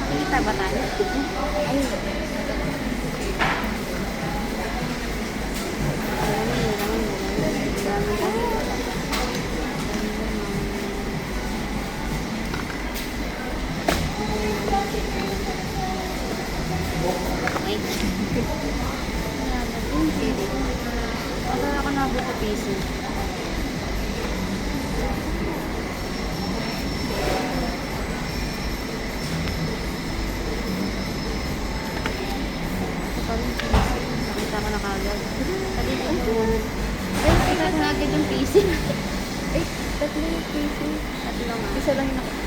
Nakita ba tayo? Ay, wala ako nabot sa piso. Nakita ko na kagad. Sabi ko, ay, nakita ko na agad yung piso. Ay, tatlo yung piso. Tatlo nga. Isa lang yung nakita.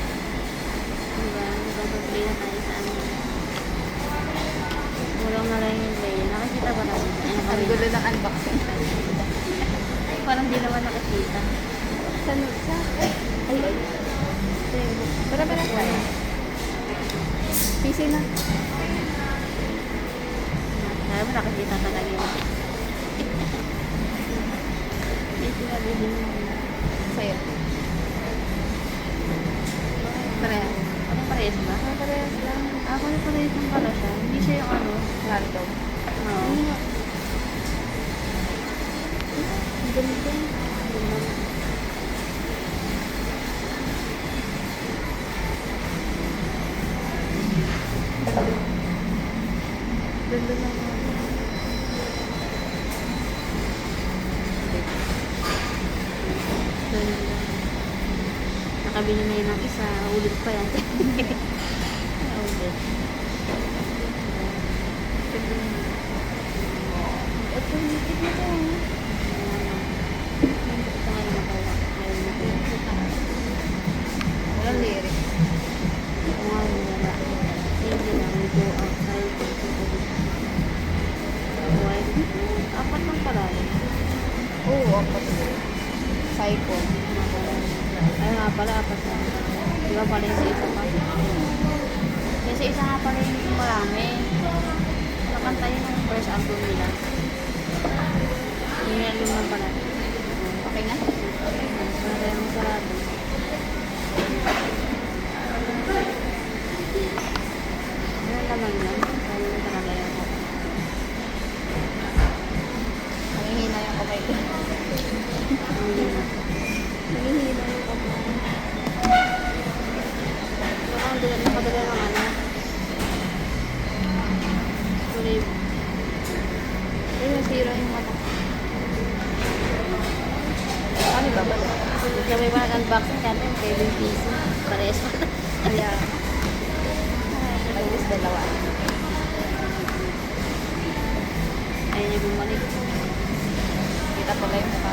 Diba? Nagbablay na tayo sa ano. Kulang na lang yung play. Nakikita ba tayo? Ang gulo ng unboxing. Parang di naman nakikita. Sa? Ay, ay. Para ba na tayo? PC na. Sabi mo nakikita talaga yun. Hindi na bilhin mo. Sa'yo. Parehas. Anong parehas ba? Parehas lang. Ako na parehas lang pala siya. Hindi siya yung ano. Random. Oo. Ang ganda. Ganda na mga. Nakabili na yun ng isa. Ulit pa yan. Ulit. At yung higit na to. Ito nga yung makawa. Walang lyrics. Ito nga yung wala. Hindi lang. Go outside. Apat lang pala. Oo, apat na. Psycho. Ay nga pala, apat lang. Di ba pala yung sa isa pa? Yung sa isa nga pala yung marami. Nakanta yun yung first album nila. Yung album lang pala. Okay na? Wala yung sarado. Ano naman yan? Kaya yung nakagaya ko. Nangihina yung kamay ko. Hindi na. Nangihina yung kamay. Saka ang nakadala ng ano. Tuloy. Ay, nasira yung mata. Ano ba ba? Kami ba nag-unboxing kami? Kaya yung piso. Parehas pa. Kaya, mag-is dalawa. Ayaw niya bumalik. Kita ko lang yung mukha.